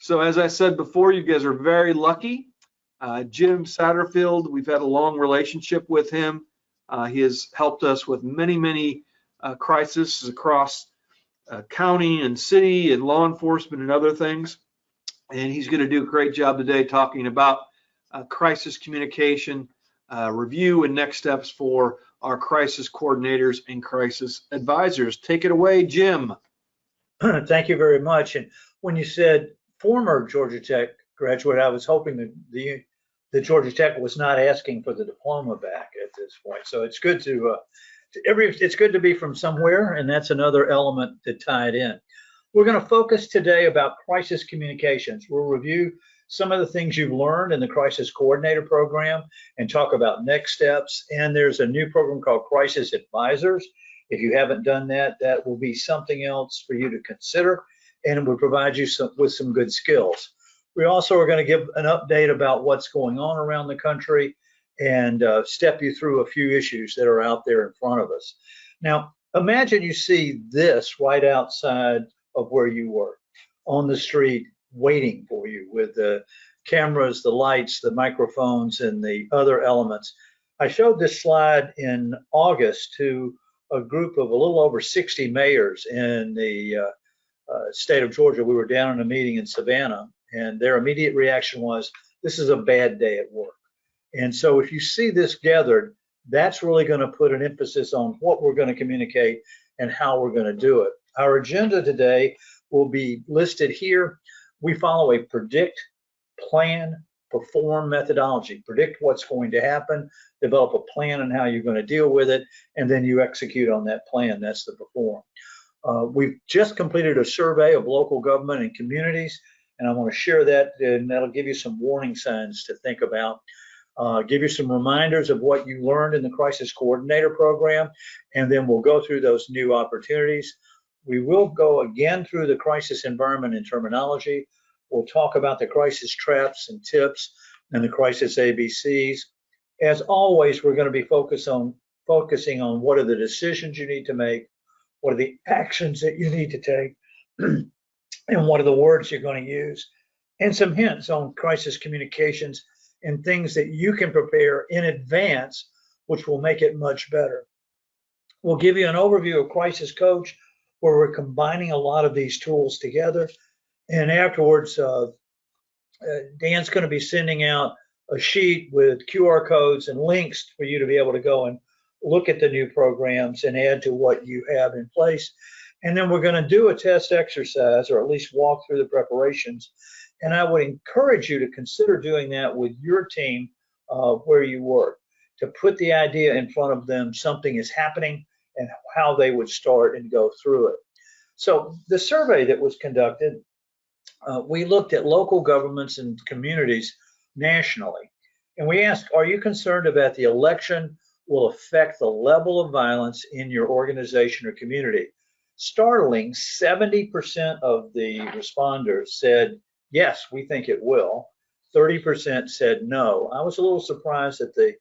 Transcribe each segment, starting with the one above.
So as I said before, you guys are very lucky. Jim Satterfield, we've had a long relationship with him. He has helped us with many crises across county and city and law enforcement and other things. And he's going to do a great job today talking about crisis communication, review and next steps for our crisis coordinators and crisis advisors. Take it away, Jim. Thank you very much. And when you said former Georgia Tech graduate, I was hoping that the Georgia Tech was not asking for the diploma back at this point. So it's good it's good to be from somewhere, and that's another element to tie it in. We're going to focus today about crisis communications. We'll review some of the things you've learned in the Crisis Coordinator program and talk about next steps. And there's a new program called Crisis Advisors. If you haven't done that, that will be something else for you to consider, and it will provide you with some good skills. We also are going to give an update about what's going on around the country and step you through a few issues that are out there in front of us. Now, imagine you see this right outside of where you work, on the street, waiting for you with the cameras, the lights, the microphones, and the other elements. I showed this slide in August to a group of a little over 60 mayors in the state of Georgia. We were down in a meeting in Savannah, and their immediate reaction was, this is a bad day at work. And so if you see this gathered, that's really going to put an emphasis on what we're going to communicate and how we're going to do it. Our agenda today will be listed here. We follow a predict, plan, perform methodology. Predict what's going to happen, develop a plan on how you're going to deal with it, and then you execute on that plan. That's the perform. We've just completed a survey of local government and communities, and I want to share that, and that'll give you some warning signs to think about. Give you some reminders of what you learned in the Crisis Coordinator program, and then we'll go through those new opportunities. We will go again through the crisis environment and terminology. We'll talk about the crisis traps and tips and the crisis ABCs. As always, we're going to be focusing on what are the decisions you need to make, what are the actions that you need to take, and what are the words you're going to use, and some hints on crisis communications and things that you can prepare in advance, which will make it much better. We'll give you an overview of Crisis Coach, where we're combining a lot of these tools together. And afterwards, Dan's going to be sending out a sheet with QR codes and links for you to be able to go and look at the new programs and add to what you have in place. And then we're going to do a test exercise, or at least walk through the preparations. And I would encourage you to consider doing that with your team where you work, to put the idea in front of them, something is happening, and how they would start and go through it. So the survey that was conducted, we looked at local governments and communities nationally. And we asked, are you concerned about the election will affect the level of violence in your organization or community? Startling, 70% of the responders said, yes, we think it will. 30% said no. I was a little surprised that the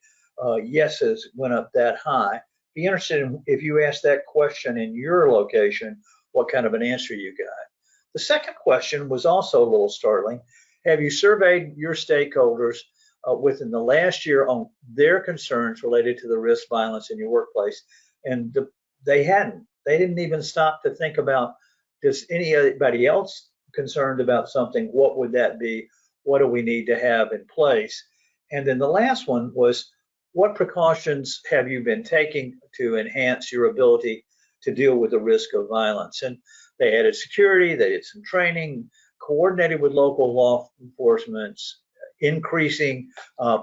yeses went up that high. Be interested in, if you ask that question in your location, what kind of an answer you got. The second question was also a little startling. Have you surveyed your stakeholders within the last year on their concerns related to the risk violence in your workplace? And they hadn't. They didn't even stop to think about, does anybody else concerned about something? What would that be? What do we need to have in place? And then the last one was, what precautions have you been taking to enhance your ability to deal with the risk of violence? And they added security, they did some training, coordinated with local law enforcement, increasing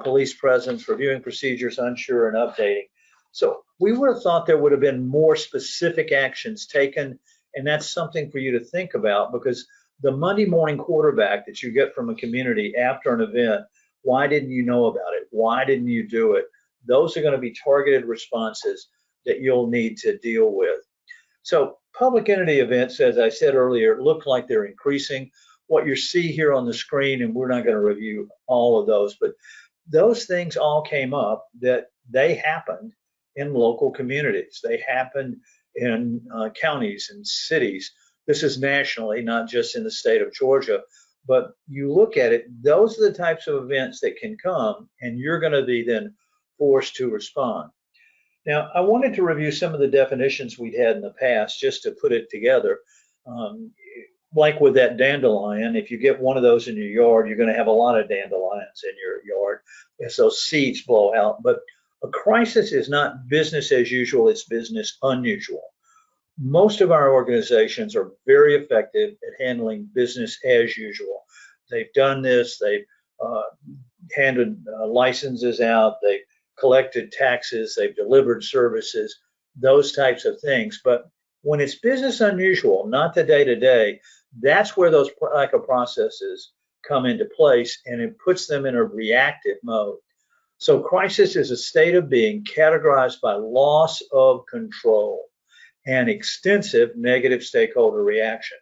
police presence, reviewing procedures, unsure, and updating. So we would have thought there would have been more specific actions taken, and that's something for you to think about, because the Monday morning quarterback that you get from a community after an event, why didn't you know about it? Why didn't you do it? Those are going to be targeted responses that you'll need to deal with. So public entity events, as I said earlier, look like they're increasing. What you see here on the screen, and we're not going to review all of those, but those things all came up that they happened in local communities. They happened in counties and cities. This is nationally, not just in the state of Georgia, But you look at it, those are the types of events that can come, and you're going to be then forced to respond. Now, I wanted to review some of the definitions we'd had in the past just to put it together. Um, like with that dandelion, if you get one of those in your yard, you're going to have a lot of dandelions in your yard as those seeds blow out. But a crisis is not business as usual, it's business unusual. Most of our organizations are very effective at handling business as usual. They've done this, they've handed licenses out, they've collected taxes, they've delivered services, those types of things. But when it's business unusual, not the day-to-day, that's where those type of processes come into place, and it puts them in a reactive mode. So crisis is a state of being categorized by loss of control and extensive negative stakeholder reaction.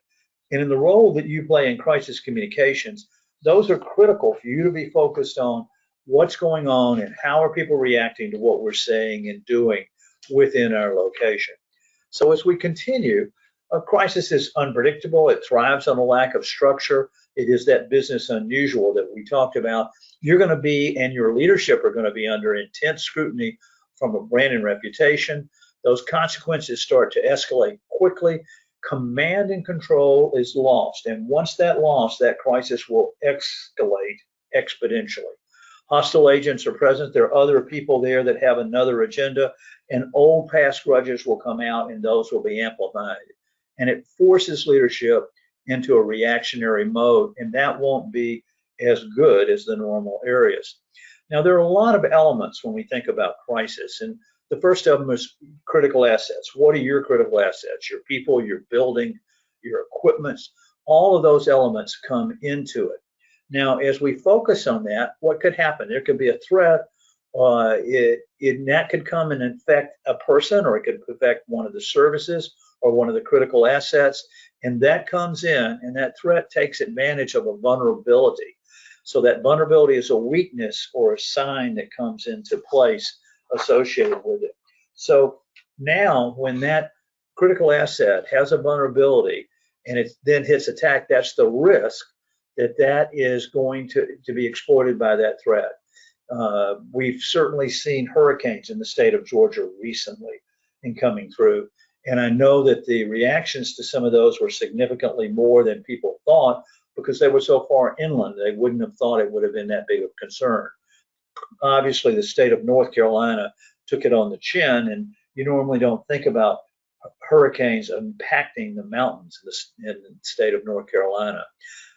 And in the role that you play in crisis communications, those are critical for you to be focused on what's going on and how are people reacting to what we're saying and doing within our location. So as we continue, a crisis is unpredictable. It thrives on a lack of structure. It is that business unusual that we talked about. You're going to be, and your leadership are going to be under intense scrutiny from a brand and reputation. Those consequences start to escalate quickly. Command and control is lost. And once that lost, that crisis will escalate exponentially. Hostile agents are present. There are other people there that have another agenda, and old past grudges will come out, and those will be amplified. And it forces leadership into a reactionary mode, and that won't be as good as the normal areas. Now, there are a lot of elements when we think about crisis, and the first of them is critical assets. What are your critical assets? Your people, your building, your equipment, all of those elements come into it. Now, as we focus on that, what could happen? There could be a threat. That could come and infect a person, or it could affect one of the services or one of the critical assets. And that comes in, and that threat takes advantage of a vulnerability. So that vulnerability is a weakness or a sign that comes into place associated with it. So now when that critical asset has a vulnerability and it then hits attack, that's the risk that is going to be exploited by that threat. We've certainly seen hurricanes in the state of Georgia recently in coming through. And I know that the reactions to some of those were significantly more than people thought because they were so far inland, they wouldn't have thought it would have been that big of a concern. Obviously, the state of North Carolina took it on the chin, and you normally don't think about hurricanes impacting the mountains in the state of North Carolina.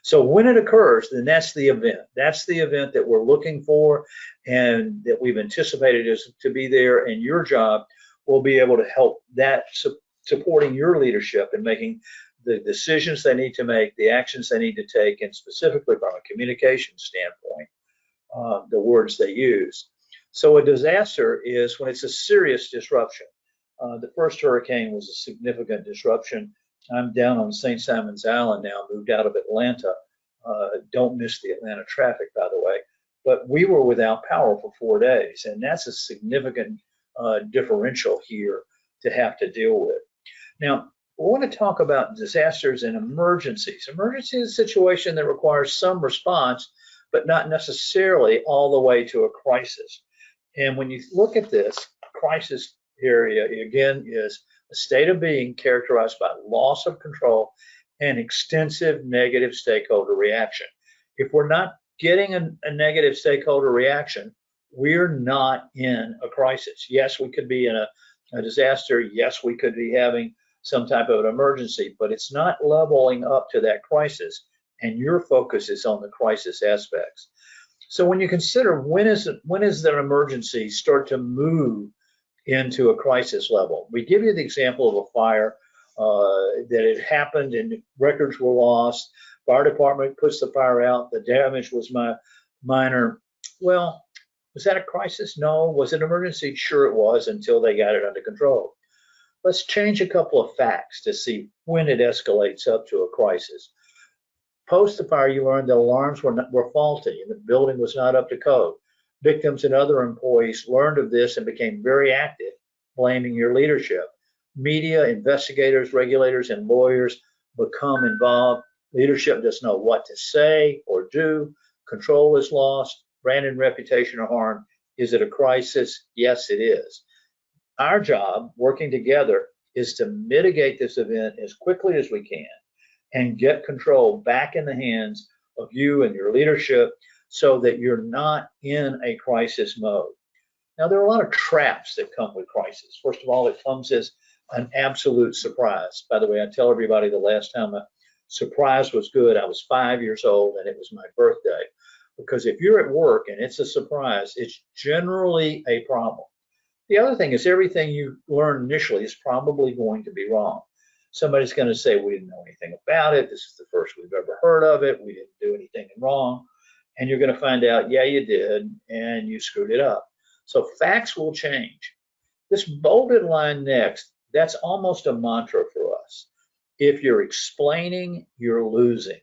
So when it occurs, then that's the event. That's the event that we're looking for and that we've anticipated is to be there, and your job will be able to help that, supporting your leadership and making the decisions they need to make, the actions they need to take, and specifically from a communication standpoint, the words they use. So a disaster is when it's a serious disruption. The first hurricane was a significant disruption. I'm down on St. Simon's Island now, moved out of Atlanta. Don't miss the Atlanta traffic, by the way. But we were without power for 4 days, and that's a significant differential here to have to deal with. Now, we want to talk about disasters and emergencies. Emergency is a situation that requires some response, but not necessarily all the way to a crisis. And when you look at this, crisis area, again, is a state of being characterized by loss of control and extensive negative stakeholder reaction. If we're not getting a negative stakeholder reaction, we're not in a crisis. Yes, we could be in a disaster. Yes, we could be having some type of an emergency, but it's not leveling up to that crisis, and your focus is on the crisis aspects. So when you consider when is the emergency start to move into a crisis level, we give you the example of a fire that had happened and records were lost. Fire department puts the fire out. The damage was minor. Well, was that a crisis? No. Was it an emergency? Sure it was, until they got it under control. Let's change a couple of facts to see when it escalates up to a crisis. Post the fire, you learned the alarms were faulty and the building was not up to code. Victims and other employees learned of this and became very active, blaming your leadership. Media, investigators, regulators, and lawyers become involved. Leadership doesn't know what to say or do. Control is lost. Brand and reputation are harmed. Is it a crisis? Yes, it is. Our job, working together, is to mitigate this event as quickly as we can and get control back in the hands of you and your leadership so that you're not in a crisis mode. Now, there are a lot of traps that come with crisis. First of all, it comes as an absolute surprise. By the way, I tell everybody the last time a surprise was good, I was 5 years old and it was my birthday. Because if you're at work and it's a surprise, it's generally a problem. The other thing is everything you learn initially is probably going to be wrong. Somebody's going to say, we didn't know anything about it. This is the first we've ever heard of it. We didn't do anything wrong. And you're going to find out, yeah, you did, and you screwed it up. So facts will change. This bolded line next, that's almost a mantra for us. If you're explaining, you're losing.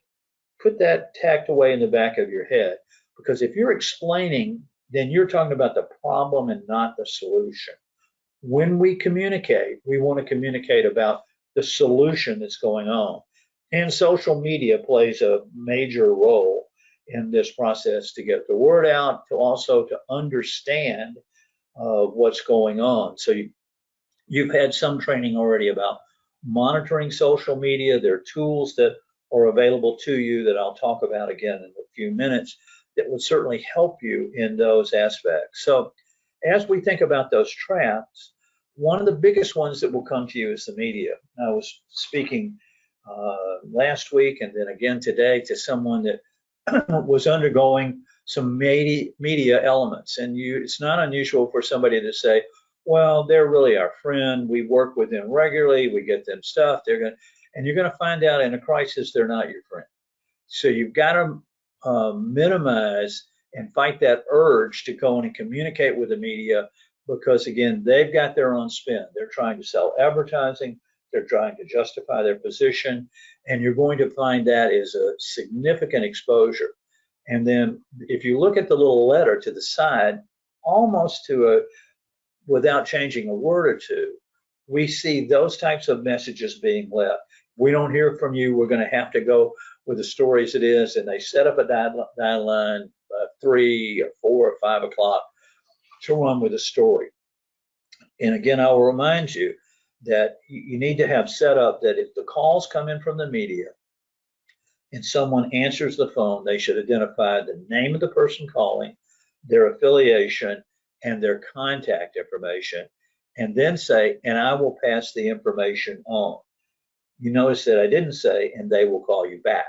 Put that tacked away in the back of your head, because if you're explaining, then you're talking about the problem and not the solution. When we communicate, we want to communicate about the solution that's going on. And social media plays a major role in this process to get the word out, to also to understand what's going on. So you've had some training already about monitoring social media. There are tools that are available to you that I'll talk about again in a few minutes that would certainly help you in those aspects. So as we think about those traps, one of the biggest ones that will come to you is the media. I was speaking last week and then again today to someone that was undergoing some media elements. And it's not unusual for somebody to say, well, they're really our friend. We work with them regularly. We get them stuff. And you're going to find out in a crisis, they're not your friend. So you've got to minimize and fight that urge to go in and communicate with the media, because again, they've got their own spin. They're trying to sell advertising. They're trying to justify their position. And you're going to find that is a significant exposure. And then if you look at the little letter to the side, almost without changing a word or two, we see those types of messages being left. We don't hear from you. We're going to have to go with the story as it is. And they set up a deadline 3 or 4 or 5 o'clock to run with a story. And again, I will remind you that you need to have set up that if the calls come in from the media and someone answers the phone, they should identify the name of the person calling, their affiliation, and their contact information, and then say, and I will pass the information on. You notice that I didn't say, and they will call you back.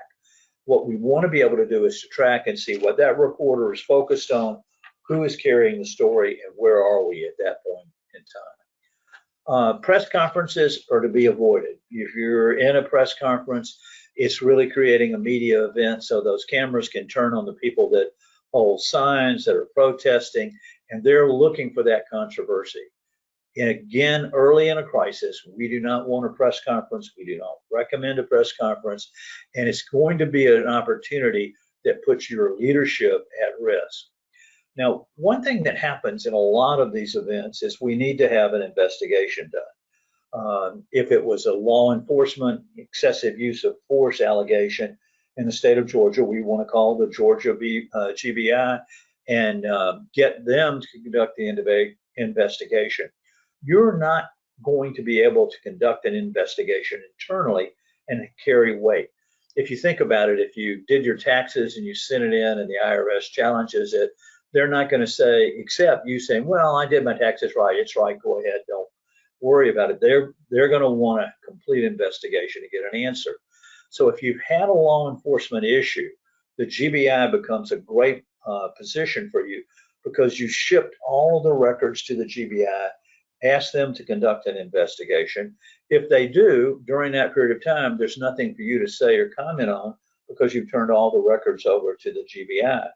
What we want to be able to do is to track and see what that reporter is focused on, who is carrying the story, and where are we at that point in time. Press conferences are to be avoided. If you're in a press conference, it's really creating a media event, so those cameras can turn on the people that hold signs, that are protesting, and they're looking for that controversy. And again, early in a crisis, we do not want a press conference. We do not recommend a press conference. And it's going to be an opportunity that puts your leadership at risk. Now, one thing that happens in a lot of these events is we need to have an investigation done. If it was a law enforcement excessive use of force allegation in the state of Georgia, we want to call the Georgia GBI and get them to conduct the investigation. You're not going to be able to conduct an investigation internally and carry weight. If you think about it, if you did your taxes and you sent it in and the IRS challenges it, they're not going to say, except you saying, well, I did my taxes right, it's right, go ahead, don't worry about it. They're going to want a complete investigation to get an answer. So if you've had a law enforcement issue, the GBI becomes a great position for you, because you shipped all of the records to the GBI, ask them to conduct an investigation. If they do, during that period of time, there's nothing for you to say or comment on, because you've turned all the records over to the GBI.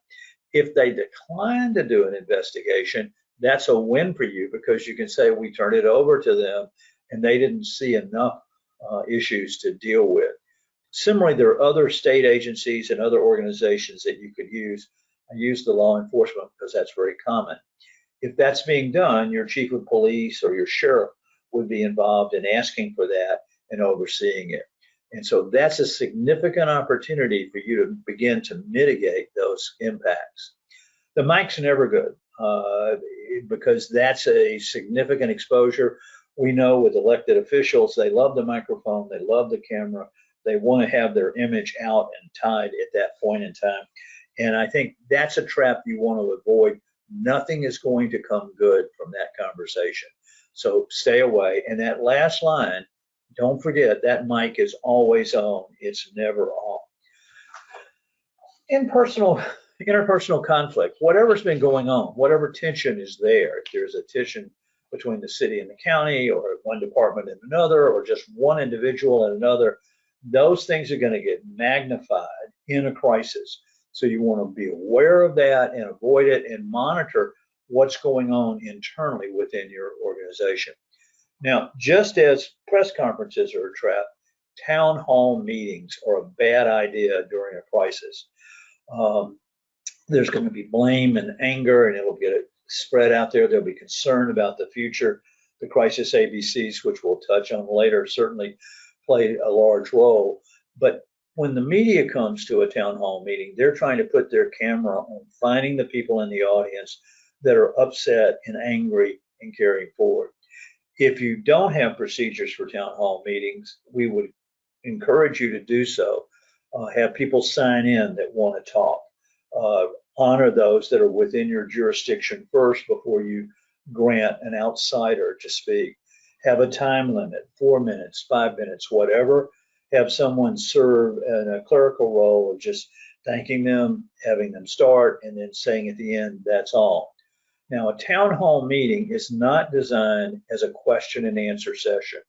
If they decline to do an investigation, that's a win for you, because you can say we turned it over to them and they didn't see enough issues to deal with. Similarly, there are other state agencies and other organizations that you could use. I use the law enforcement because that's very common. If that's being done, your chief of police or your sheriff would be involved in asking for that and overseeing it. And so that's a significant opportunity for you to begin to mitigate those impacts. The mic's never good because that's a significant exposure. We know with elected officials, they love the microphone, they love the camera, they want to have their image out and tied at that point in time. And I think that's a trap you want to avoid. Nothing is going to come good from that conversation. So stay away. And that last line, don't forget that mic is always on. It's never off. Interpersonal conflict, whatever's been going on, whatever tension is there, if there's a tension between the city and the county or one department and another or just one individual and another, those things are going to get magnified in a crisis. So you want to be aware of that and avoid it and monitor what's going on internally within your organization. Now, just as press conferences are a trap, town hall meetings are a bad idea during a crisis. There's going to be blame and anger, and it'll get spread out there. There'll be concern about the future. The crisis ABCs, which we'll touch on later, certainly play a large role. But when the media comes to a town hall meeting, they're trying to put their camera on finding the people in the audience that are upset and angry and carrying forward. If you don't have procedures for town hall meetings, we would encourage you to do so. Have people sign in that want to talk. Honor those that are within your jurisdiction first before you grant an outsider to speak. Have a time limit, 4 minutes, 5 minutes, whatever. Have someone serve in a clerical role of just thanking them, having them start, and then saying at the end, that's all. Now, a town hall meeting is not designed as a question and answer session.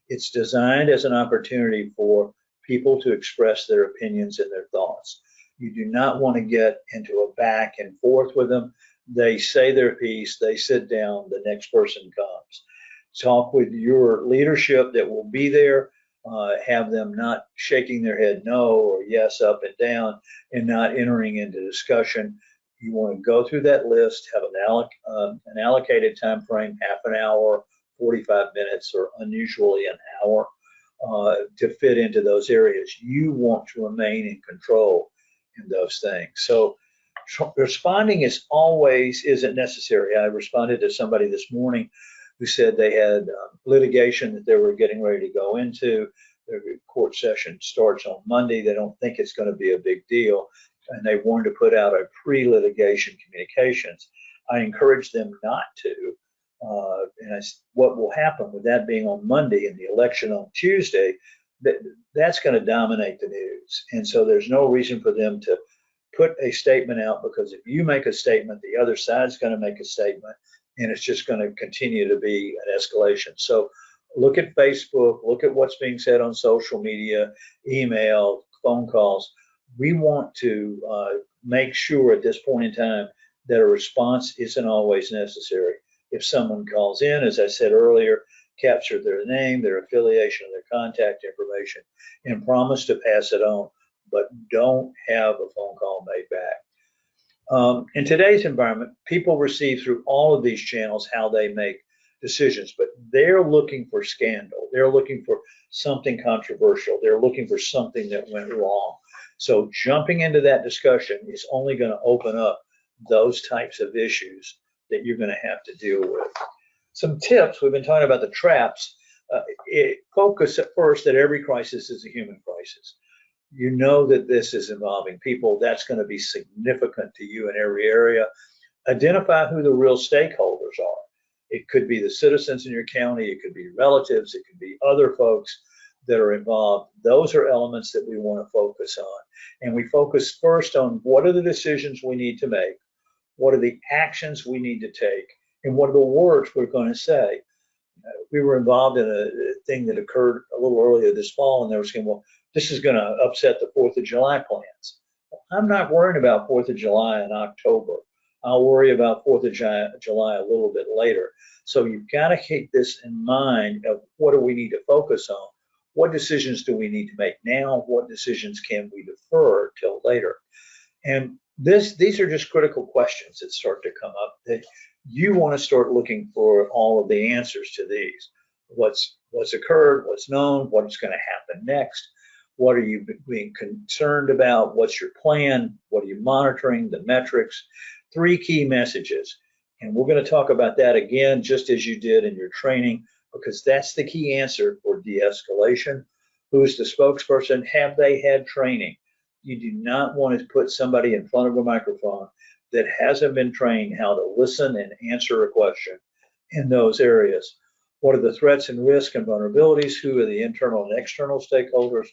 It's designed as an opportunity for people to express their opinions and their thoughts. You do not want to get into a back and forth with them. They say their piece, they sit down, the next person comes. Talk with your leadership that will be there. Have them not shaking their head no or yes up and down and not entering into discussion. You want to go through that list, have an allocated time frame, half an hour, 45 minutes, or unusually an hour to fit into those areas. You want to remain in control in those things. So responding isn't necessary. I responded to somebody this morning who said they had litigation that they were getting ready to go into. Their court session starts on Monday. They don't think it's going to be a big deal, and they wanted to put out a pre-litigation communications. I encouraged them not to. What will happen with that being on Monday and the election on Tuesday, that's going to dominate the news. And so there's no reason for them to put a statement out, because if you make a statement, the other side's going to make a statement, and it's just going to continue to be an escalation. So look at Facebook, look at what's being said on social media, email, phone calls. We want to make sure at this point in time that a response isn't always necessary. If someone calls in, as I said earlier, capture their name, their affiliation, their contact information, and promise to pass it on, but don't have a phone call made back. In today's environment, people receive through all of these channels how they make decisions, but they're looking for scandal. They're looking for something controversial. They're looking for something that went wrong. So jumping into that discussion is only going to open up those types of issues that you're going to have to deal with. Some tips, we've been talking about the traps. Focus at first that every crisis is a human crisis. You know that this is involving people. That's going to be significant to you in every area. Identify who the real stakeholders are. It could be the citizens in your county. It could be relatives. It could be other folks that are involved. Those are elements that we want to focus on. And we focus first on what are the decisions we need to make, what are the actions we need to take, and what are the words we're going to say. We were involved in a thing that occurred a little earlier this fall, and they were saying, well, this is going to upset the 4th of July plans. I'm not worrying about 4th of July in October. I'll worry about 4th of July a little bit later. So you've got to keep this in mind of what do we need to focus on? What decisions do we need to make now? What decisions can we defer till later? And these are just critical questions that start to come up that you want to start looking for all of the answers to these. What's occurred, what's known, what's going to happen next. What are you being concerned about? What's your plan? What are you monitoring? The metrics. 3 key messages. And we're going to talk about that again, just as you did in your training, because that's the key answer for de-escalation. Who's the spokesperson? Have they had training? You do not want to put somebody in front of a microphone that hasn't been trained how to listen and answer a question in those areas. What are the threats and risks and vulnerabilities? Who are the internal and external stakeholders?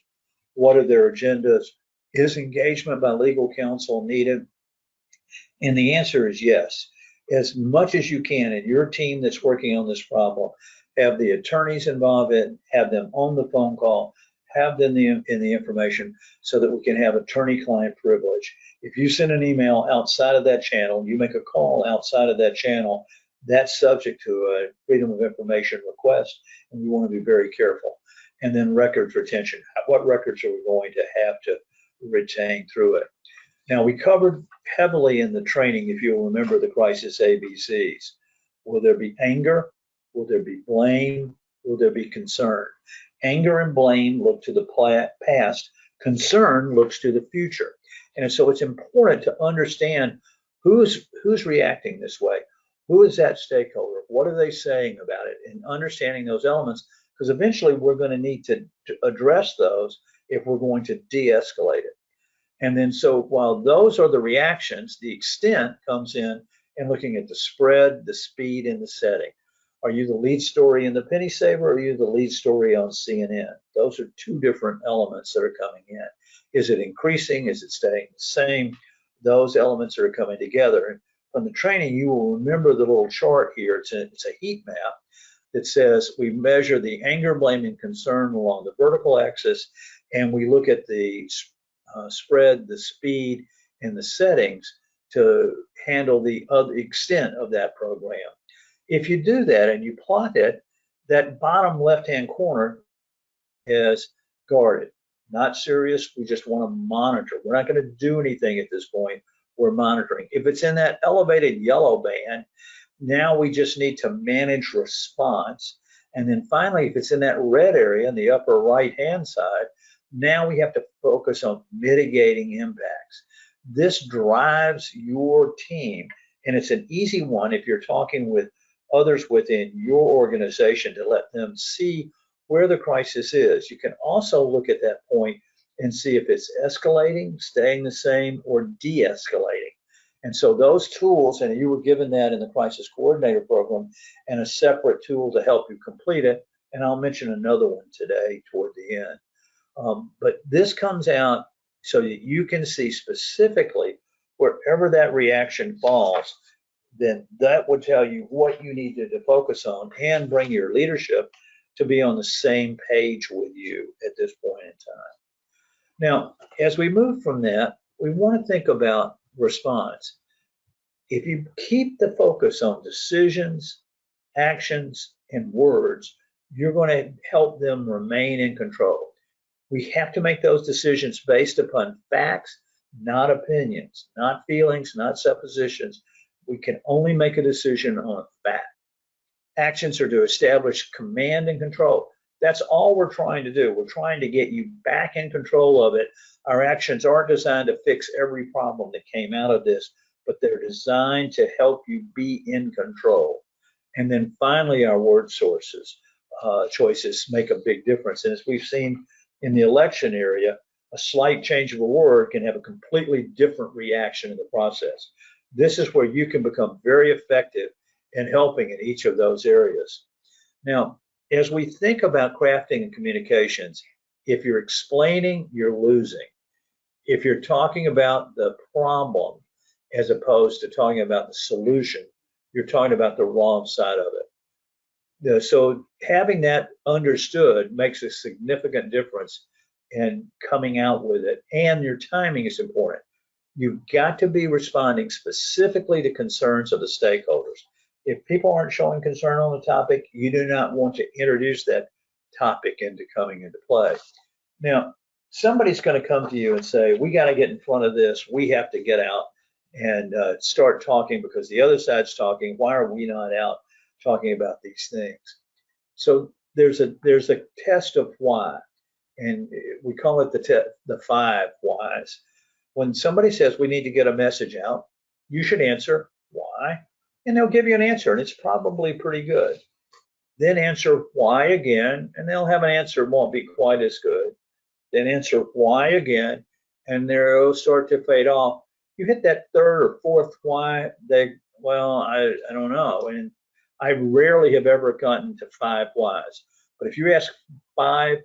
What are their agendas? Is engagement by legal counsel needed? And the answer is yes. As much as you can in your team that's working on this problem, have the attorneys involved in, have them on the phone call, have them in the information so that we can have attorney-client privilege. If you send an email outside of that channel, you make a call outside of that channel, that's subject to a Freedom of Information request, and you want to be very careful. And then records retention. What records are we going to have to retain through it? Now, we covered heavily in the training, if you'll remember, the crisis ABCs. Will there be anger? Will there be blame? Will there be concern? Anger and blame look to the past. Concern looks to the future. And so it's important to understand who's reacting this way. Who is that stakeholder? What are they saying about it? And understanding those elements, because eventually we're going to need to address those if we're going to de-escalate it. And then so while those are the reactions, the extent comes in and looking at the spread, the speed, and the setting. Are you the lead story in the Penny Saver, or are you the lead story on CNN? Those are 2 different elements that are coming in. Is it increasing? Is it staying the same? Those elements are coming together. And from the training, you will remember the little chart here. It's a heat map that says we measure the anger, blame, and concern along the vertical axis, and we look at the spread, the speed, and the settings to handle the other extent of that program. If you do that and you plot it, that bottom left-hand corner is guarded, not serious. We just want to monitor. We're not going to do anything at this point. We're monitoring. If it's in that elevated yellow band, now we just need to manage response. And then finally, if it's in that red area in the upper right-hand side, now we have to focus on mitigating impacts. This drives your team, and it's an easy one if you're talking with others within your organization to let them see where the crisis is. You can also look at that point and see if it's escalating, staying the same, or de-escalating. And so those tools, and you were given that in the Crisis Coordinator program, and a separate tool to help you complete it, and I'll mention another one today toward the end. But this comes out so that you can see specifically wherever that reaction falls, then that would tell you what you need to focus on and bring your leadership to be on the same page with you at this point in time. Now, as we move from that, we want to think about response. If you keep the focus on decisions, actions, and words, you're going to help them remain in control. We have to make those decisions based upon facts, not opinions, not feelings, not suppositions. We can only make a decision on fact. Actions are to establish command and control. That's all we're trying to do. We're trying to get you back in control of it. Our actions aren't designed to fix every problem that came out of this, but they're designed to help you be in control. And then finally, our word choices make a big difference. And as we've seen in the election area, a slight change of a word can have a completely different reaction in the process. This is where you can become very effective in helping in each of those areas. Now, as we think about crafting and communications, if you're explaining, you're losing. If you're talking about the problem as opposed to talking about the solution, you're talking about the wrong side of it. So having that understood makes a significant difference in coming out with it, and your timing is important. You've got to be responding specifically to concerns of the stakeholders. If people aren't showing concern on the topic, you do not want to introduce that topic into coming into play. Now, somebody's going to come to you and say, we got to get in front of this. We have to get out and start talking because the other side's talking. Why are we not out talking about these things? So there's a test of why. and we call it the 5 whys. When somebody says we need to get a message out, you should answer why, and they'll give you an answer, and it's probably pretty good. Then answer why again, and they'll have an answer that won't be quite as good. Then answer why again, and they'll start to fade off. You hit that third or fourth why, I don't know. And I rarely have ever gotten to 5 whys. But if you ask 5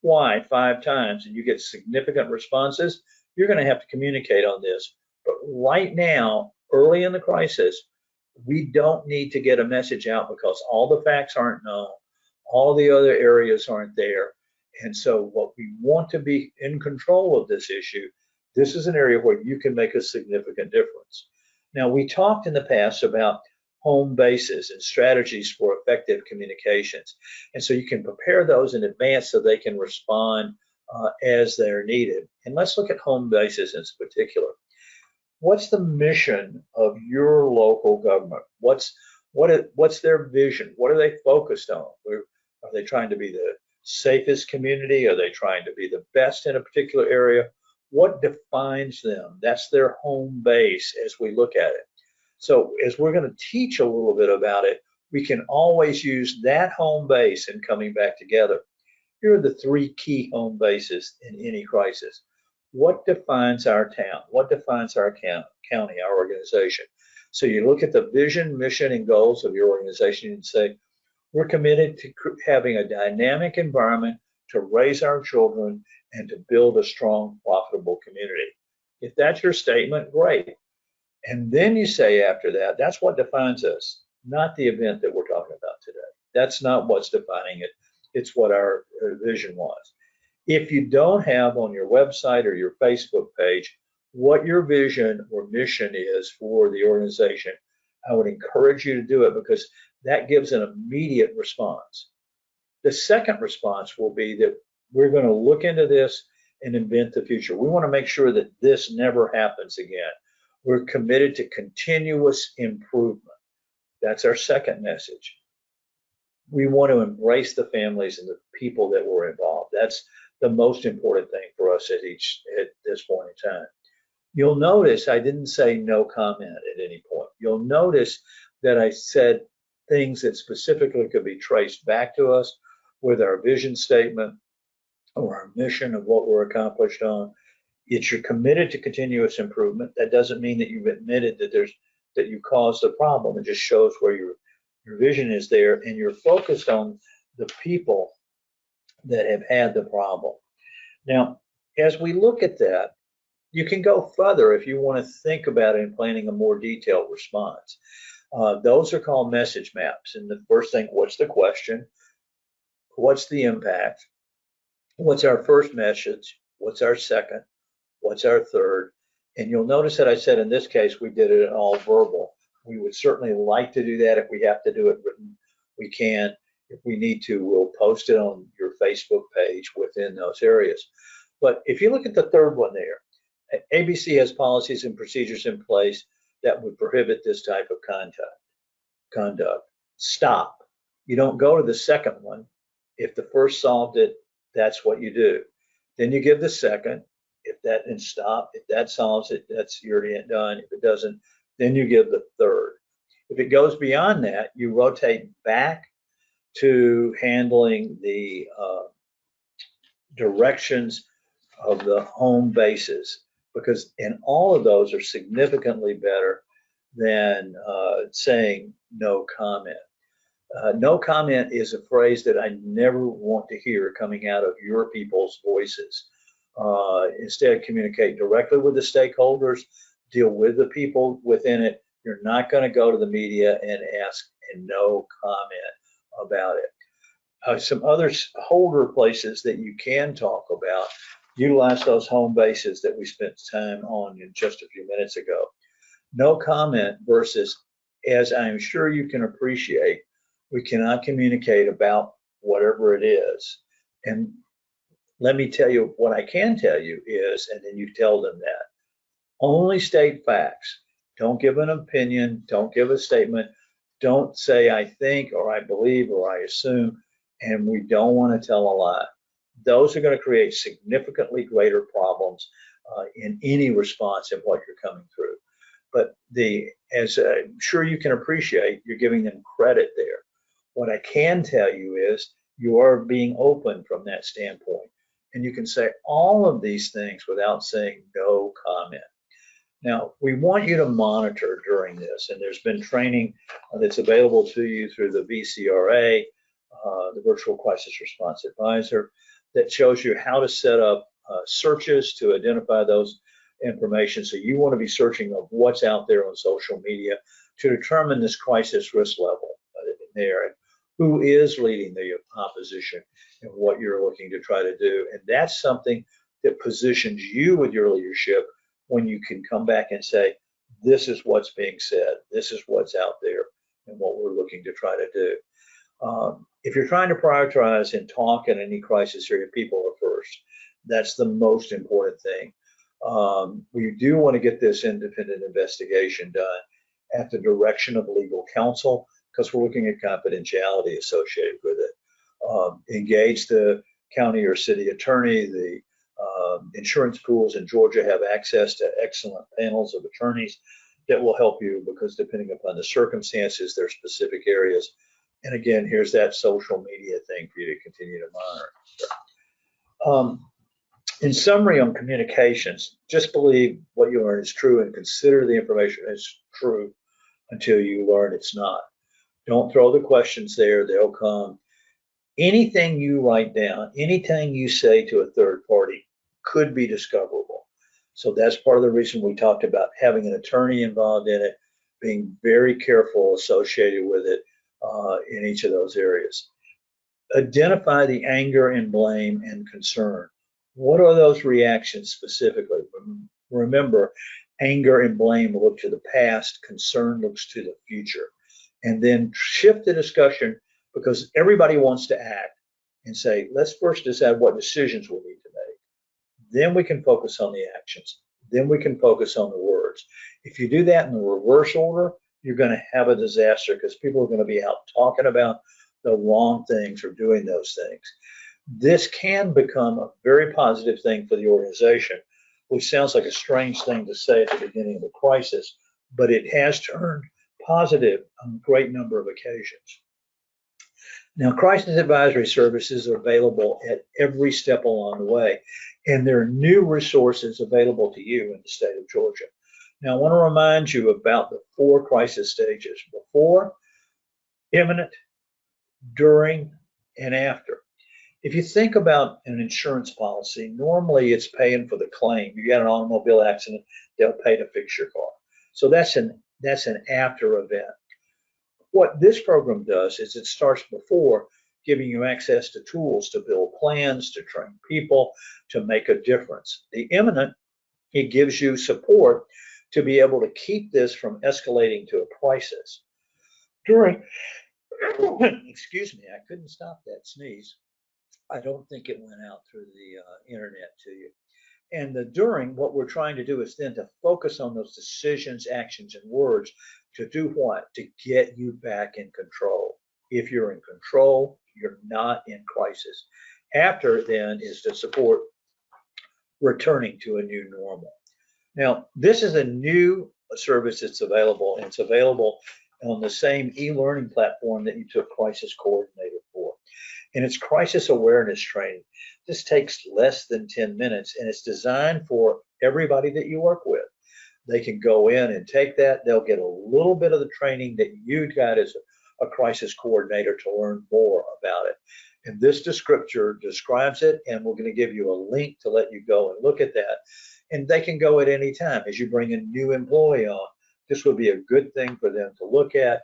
why 5 times and you get significant responses, you're going to have to communicate on this. But right now, early in the crisis, we don't need to get a message out because all the facts aren't known, all the other areas aren't there. And so what we want to be in control of this issue, this is an area where you can make a significant difference. Now, we talked in the past about home bases and strategies for effective communications. And so you can prepare those in advance so they can respond as they're needed. And let's look at home bases in particular. What's the mission of your local government? What's their vision? What are they focused on? Are they trying to be the safest community? Are they trying to be the best in a particular area? What defines them? That's their home base as we look at it. So as we're going to teach a little bit about it, we can always use that home base in coming back together. Here are the 3 key home bases in any crisis. What defines our town? What defines our county, our organization? So you look at the vision, mission, and goals of your organization and say, we're committed to having a dynamic environment to raise our children and to build a strong, profitable community. If that's your statement, great. And then you say after that, that's what defines us, not the event that we're talking about today. That's not what's defining it. It's what our vision was. If you don't have on your website or your Facebook page what your vision or mission is for the organization, I would encourage you to do it because that gives an immediate response. The second response will be that we're going to look into this and invent the future. We want to make sure that this never happens again. We're committed to continuous improvement. That's our second message. We want to embrace the families and the people that were involved. That's the most important thing for us at this point in time. You'll notice I didn't say no comment at any point. You'll notice that I said things that specifically could be traced back to us with our vision statement or our mission of what we're accomplished on. You're committed to continuous improvement. That doesn't mean that you've admitted that you caused a problem. It just shows where your vision is there, and you're focused on the people that have had the problem. Now, as we look at that, you can go further if you want to think about it in planning a more detailed response. Those are called message maps. And the first thing, what's the question? What's the impact? What's our first message? What's our second? What's our third? And you'll notice that I said in this case, we did it all verbal. We would certainly like to do that. If we have to do it written, we can. If we need to, we'll post it on your Facebook page within those areas. But if you look at the third one there, ABC has policies and procedures in place that would prohibit this type of conduct. Stop. You don't go to the second one. If the first solved it, that's what you do. Then you give the second. If that and stop. If that solves it, that's you're done. If it doesn't, then you give the third. If it goes beyond that, you rotate back to handling the directions of the home bases, because in all of those are significantly better than saying no comment. No comment is a phrase that I never want to hear coming out of your people's voices. Instead, communicate directly with the stakeholders, deal with the people within it. You're not going to go to the media and ask and no comment about it. Some other holder places that you can talk about, utilize those home bases that we spent time on in just a few minutes ago. No comment versus, as I'm sure you can appreciate, we cannot communicate about whatever it is. And let me tell you what I can tell you is, and then you tell them that. Only state facts. Don't give an opinion. Don't give a statement. Don't say I think or I believe or I assume. And we don't want to tell a lie. those are going to create significantly greater problems in any response in what you're coming through. But as I'm sure you can appreciate, you're giving them credit there. What I can tell you is you are being open from that standpoint. And you can say all of these things without saying no comment. Now, we want you to monitor during this, and there's been training that's available to you through the VCRA, the Virtual Crisis Response Advisor, that shows you how to set up searches to identify those information. So you want to be searching of what's out there on social media to determine this crisis risk level there, and who is leading the opposition and what you're looking to try to do. And that's something that positions you with your leadership when you can come back and say, this is what's being said, this is what's out there, and what we're looking to try to do. If you're trying to prioritize and talk in any crisis area, people are first. That's the most important thing. We do want to get this independent investigation done at the direction of legal counsel, because we're looking at confidentiality associated with it. Engage the county or city attorney. The insurance pools in Georgia have access to excellent panels of attorneys that will help you, because depending upon the circumstances, there are specific areas. And again, here's that social media thing for you to continue to monitor. In summary on communications, just believe what you learn is true and consider the information as true until you learn it's not. Don't throw the questions there, they'll come. Anything you write down, anything you say to a third party could be discoverable. So that's part of the reason we talked about having an attorney involved in it, being very careful associated with it in each of those areas. Identify the anger and blame and concern. What are those reactions specifically? Remember, anger and blame look to the past, concern looks to the future. And then shift the discussion, because everybody wants to act, and say, let's first decide what decisions we need to make. Then we can focus on the actions. Then we can focus on the words. If you do that in the reverse order, you're going to have a disaster, because people are going to be out talking about the wrong things or doing those things. This can become a very positive thing for the organization, which sounds like a strange thing to say at the beginning of a crisis, but it has turned positive on a great number of occasions. Now, crisis advisory services are available at every step along the way, and there are new resources available to you in the state of Georgia. Now, I want to remind you about the 4 crisis stages: before, imminent, during, and after. If you think about an insurance policy, normally it's paying for the claim. You got an automobile accident, they'll pay to fix your car. So that's an after event. What this program does is it starts before, giving you access to tools to build plans, to train people, to make a difference. The imminent, it gives you support to be able to keep this from escalating to a crisis. During, excuse me, I couldn't stop that sneeze. I don't think it went out through the internet to you. And the during, what we're trying to do is then to focus on those decisions, actions, and words to do what? To get you back in control. If you're in control, you're not in crisis. After then is to support returning to a new normal. Now, this is a new service that's available, and it's available on the same e-learning platform that you took Crisis Coordinator for. And it's crisis awareness training. This takes less than 10 minutes, and it's designed for everybody that you work with. They can go in and take that. They'll get a little bit of the training that you got as a crisis coordinator to learn more about it. And this descriptor describes it, and we're going to give you a link to let you go and look at that. And they can go at any time. As you bring a new employee on, this would be a good thing for them to look at,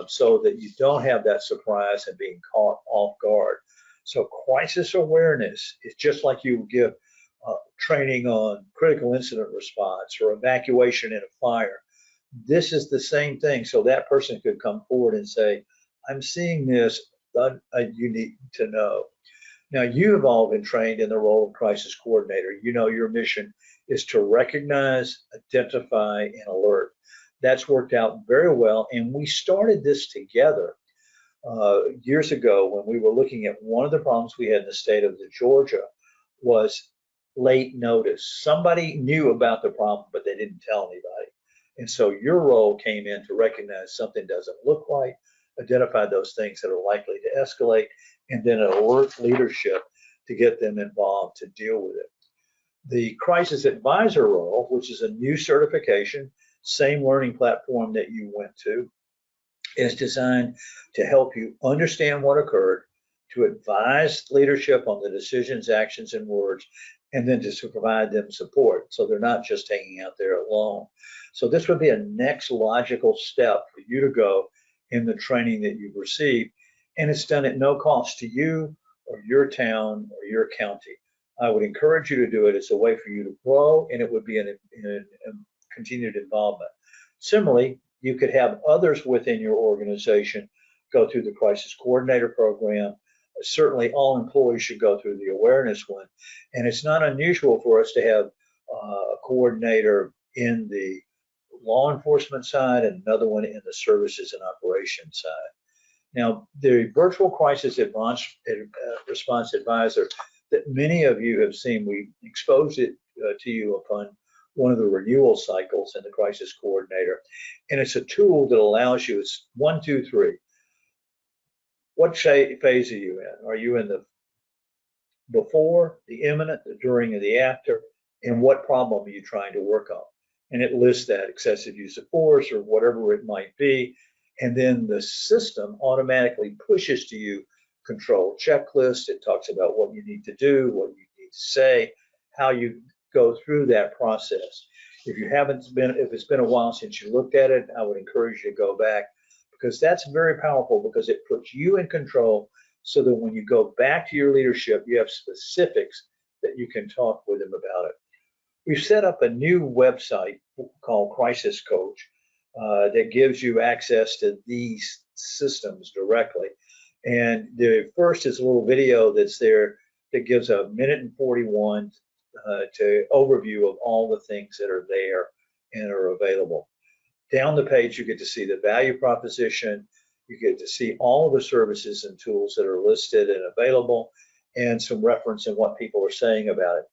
so that you don't have that surprise and being caught off guard. So crisis awareness is just like you give training on critical incident response or evacuation in a fire. This is the same thing. So that person could come forward and say, I'm seeing this, you need to know. Now, you have all been trained in the role of crisis coordinator. You know your mission is to recognize, identify, and alert. That's worked out very well. And we started this together years ago when we were looking at one of the problems we had in the state of Georgia was late notice. Somebody knew about the problem, but they didn't tell anybody. And so your role came in to recognize something doesn't look right, identify those things that are likely to escalate, and then alert leadership to get them involved to deal with it. The crisis advisor role, which is a new certification, same learning platform that you went to, is designed to help you understand what occurred, to advise leadership on the decisions, actions, and words, and then to provide them support so they're not just hanging out there alone. So this would be a next logical step for you to go in the training that you've received, and it's done at no cost to you or your town or your county. I would encourage you to do it. It's a way for you to grow, and it would be in a continued involvement. Similarly, you could have others within your organization go through the crisis coordinator program. Certainly all employees should go through the awareness one. And it's not unusual for us to have a coordinator in the law enforcement side and another one in the services and operations side. Now, the virtual crisis response advisor that many of you have seen, we exposed it to you upon one of the renewal cycles in the crisis coordinator. And it's a tool that allows you, it's 1, 2, 3. What phase are you in? Are you in the before, the imminent, the during, and the after? And what problem are you trying to work on? And it lists that excessive use of force or whatever it might be. And then the system automatically pushes to you control checklist. It talks about what you need to do, what you need to say, how you go through that process. If it's been a while since you looked at it, I would encourage you to go back, because that's very powerful, because it puts you in control so that when you go back to your leadership, you have specifics that you can talk with them about it. We've set up a new website called Crisis Coach that gives you access to these systems directly. And the first is a little video that's there that gives a 1:41 to overview of all the things that are there and are available. Down the page, you get to see the value proposition. You get to see all of the services and tools that are listed and available, and some reference in what people are saying about it.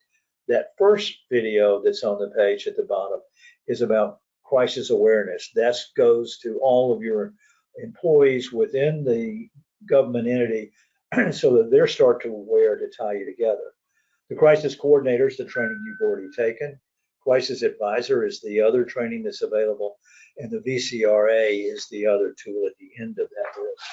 That first video that's on the page at the bottom is about crisis awareness. That goes to all of your employees within the government entity so that they're start to aware to tie you together. The crisis coordinator is the training you've already taken. Crisis advisor is the other training that's available, and the VCRA is the other tool at the end of that list.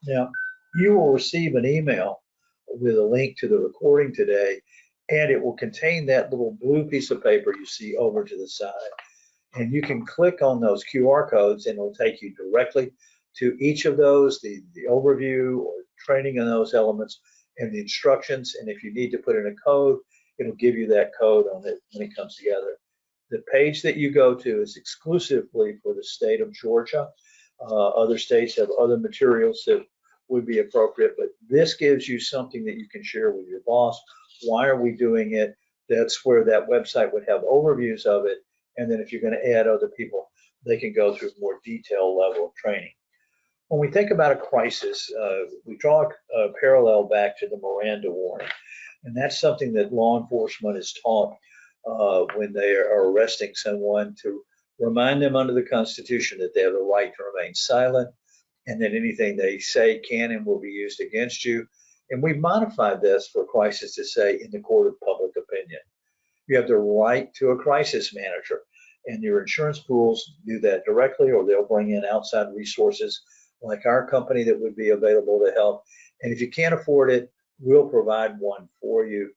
Now, you will receive an email with a link to the recording today, and it will contain that little blue piece of paper you see over to the side. And you can click on those QR codes, and it'll take you directly to each of those, the overview or training in those elements and the instructions. And if you need to put in a code, it'll give you that code on it when it comes together. The page that you go to is exclusively for the state of Georgia. Other states have other materials that would be appropriate, but this gives you something that you can share with your boss. Why are we doing it? That's where that website would have overviews of it. And then if you're going to add other people, they can go through a more detailed level of training. When we think about a crisis, we draw a parallel back to the Miranda warning. And that's something that law enforcement is taught when they are arresting someone, to remind them under the Constitution that they have the right to remain silent, and that anything they say can and will be used against you. And we've modified this for crisis to say in the court of public opinion. You have the right to a crisis manager, and your insurance pools do that directly, or they'll bring in outside resources like our company that would be available to help. And if you can't afford it, we'll provide one for you.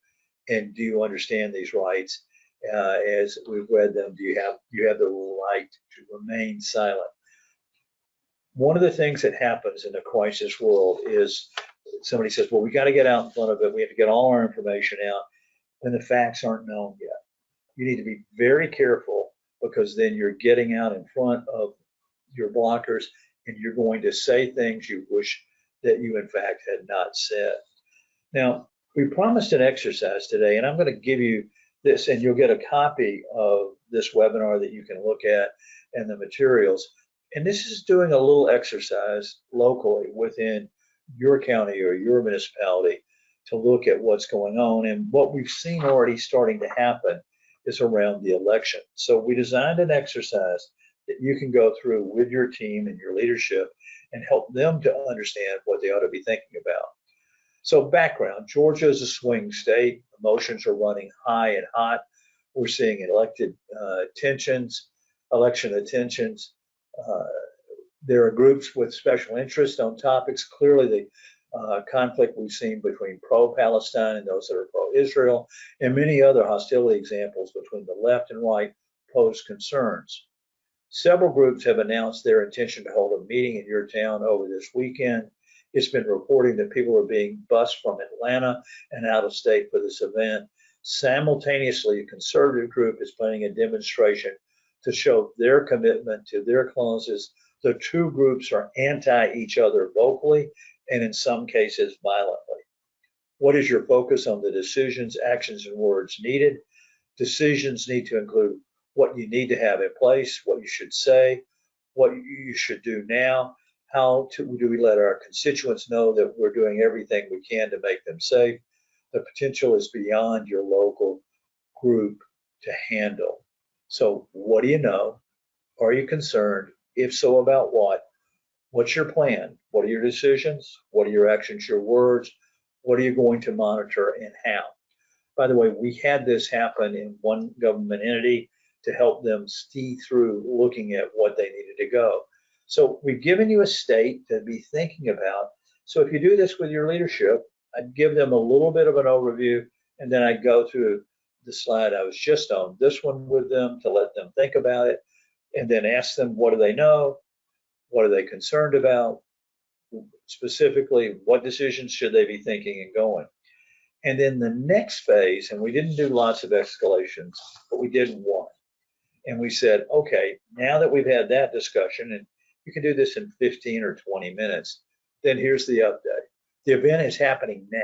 And do you understand these rights? As we've read them, you have the right to remain silent. One of the things that happens in the crisis world is somebody says, well, we got to get out in front of it. We have to get all our information out when the facts aren't known yet. You need to be very careful, because then you're getting out in front of your blockers and you're going to say things you wish that you in fact had not said. Now, we promised an exercise today, and I'm going to give you this, and you'll get a copy of this webinar that you can look at and the materials. And this is doing a little exercise locally within your county or your municipality to look at what's going on. And what we've seen already starting to happen is around the election. So we designed an exercise that you can go through with your team and your leadership and help them to understand what they ought to be thinking about. So background, Georgia is a swing state. Emotions are running high and hot. We're seeing election tensions. Uh, there are groups with special interest on topics. Clearly, the conflict we've seen between pro-Palestine and those that are pro-Israel, and many other hostility examples between the left and right pose concerns. Several groups have announced their intention to hold a meeting in your town over this weekend. It's been reporting that people are being bused from Atlanta and out of state for this event. Simultaneously, a conservative group is planning a demonstration to show their commitment to their causes. The two groups are anti each other vocally and in some cases violently. What is your focus on the decisions, actions, and words needed? Decisions need to include what you need to have in place, what you should say, what you should do now. How do we let our constituents know that we're doing everything we can to make them safe? The potential is beyond your local group to handle. So what do you know? Are you concerned? If so, about what? What's your plan? What are your decisions? What are your actions, your words? What are you going to monitor and how? By the way, we had this happen in one government entity to help them see through looking at what they needed to go. So we've given you a state to be thinking about. So if you do this with your leadership, I'd give them a little bit of an overview, and then I'd go through the slide I was just on, this one with them to let them think about it, and then ask them, what do they know? What are they concerned about? Specifically, what decisions should they be thinking and going? And then the next phase, and we didn't do lots of escalations, but we did one. And we said, okay, now that we've had that discussion, and you can do this in 15 or 20 minutes, then here's the update. The event is happening now,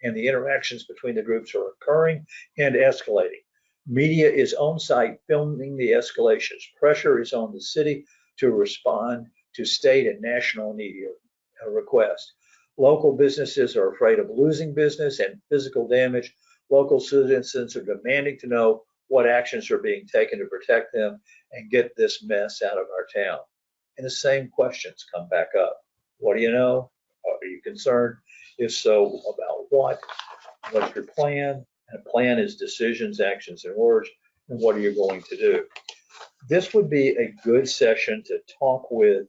and the interactions between the groups are occurring and escalating. Media is on site filming the escalations. Pressure is on the city to respond to state and national media requests. Local businesses are afraid of losing business and physical damage. Local citizens are demanding to know what actions are being taken to protect them and get this mess out of our town. And the same questions come back up. What do you know? Are you concerned? If so, about what? What's your plan? And a plan is decisions, actions, and words. And what are you going to do? This would be a good session to talk with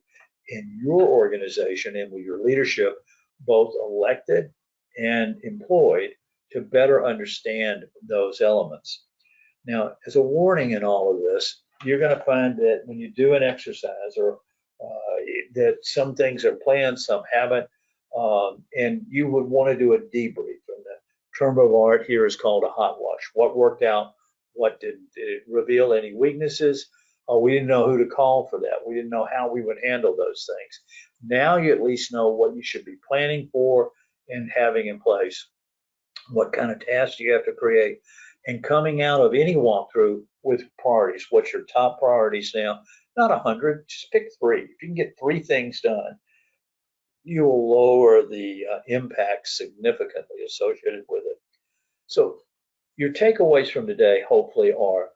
in your organization and with your leadership, both elected and employed, to better understand those elements. Now, as a warning in all of this, you're going to find that when you do an exercise or that some things are planned, some haven't, and you would want to do a debrief. And the term of art here is called a hot wash. What worked out? What did it reveal? Any weaknesses? We didn't know who to call for that. We didn't know how we would handle those things. Now you at least know what you should be planning for and having in place. What kind of tasks you have to create, and coming out of any walkthrough with priorities. What's your top priorities now? Not 100, just pick 3. If you can get 3 things done, you will lower the impact significantly associated with it. So your takeaways from today hopefully are,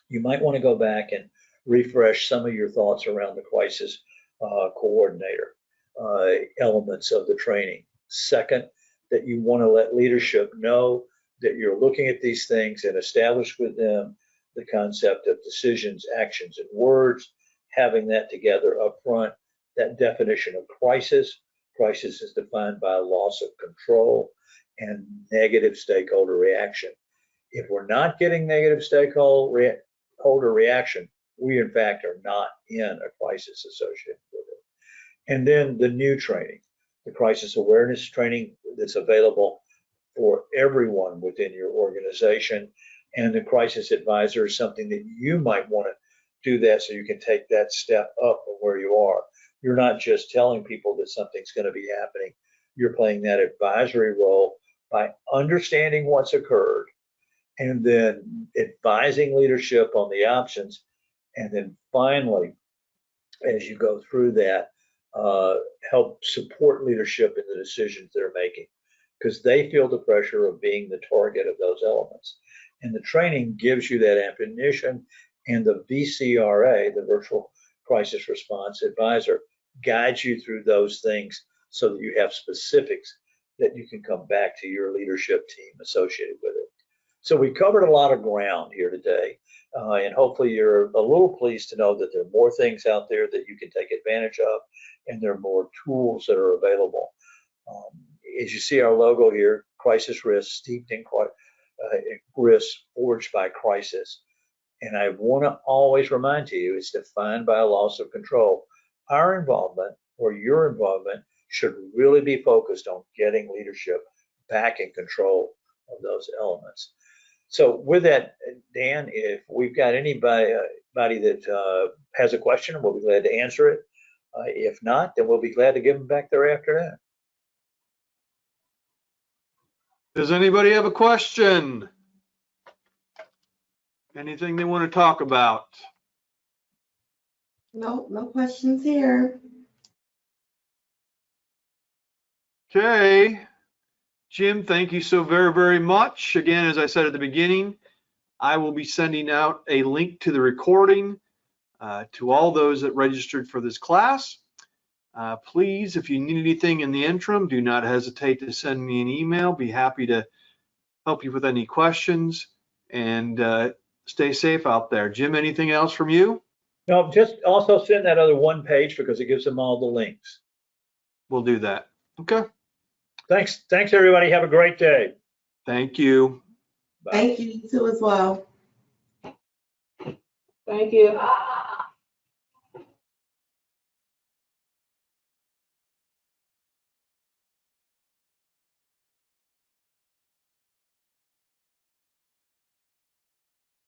you might want to go back and refresh some of your thoughts around the crisis coordinator elements of the training. Second, that you want to let leadership know that you're looking at these things and establish with them the concept of decisions, actions, and words, having that together up front. That definition of crisis. Crisis is defined by loss of control and negative stakeholder reaction. If we're not getting negative stakeholder reaction, we in fact are not in a crisis associated with it. And then the new training, the crisis awareness training that's available for everyone within your organization. And the crisis advisor is something that you might want to do that so you can take that step up from where you are. You're not just telling people that something's going to be happening. You're playing that advisory role by understanding what's occurred and then advising leadership on the options. And then finally, as you go through that, help support leadership in the decisions they're making, because they feel the pressure of being the target of those elements. And the training gives you that ammunition, and the VCRA, the Virtual Crisis Response Advisor, guides you through those things so that you have specifics that you can come back to your leadership team associated with it. So we covered a lot of ground here today, and hopefully you're a little pleased to know that there are more things out there that you can take advantage of, and there are more tools that are available. As you see our logo here, crisis risk, steeped in risk forged by crisis. And I want to always remind you, it's defined by a loss of control. Our involvement, or your involvement, should really be focused on getting leadership back in control of those elements. So with that, Dan, if we've got anybody that has a question, we'll be glad to answer it. If not, then we'll be glad to give them back there after that. Does anybody have a question? Anything they want to talk about? No, no questions here. Okay. Jim, thank you so very, very much. Again, as I said at the beginning, I will be sending out a link to the recording to all those that registered for this class. Please, if you need anything in the interim, do not hesitate to send me an email. Be happy to help you with any questions, and stay safe out there. Jim, anything else from you? No, just also send that other one page because it gives them all the links. We'll do that. Okay. Thanks, everybody. Have a great day. Thank you. Bye. Thank you, you too as well. Thank you.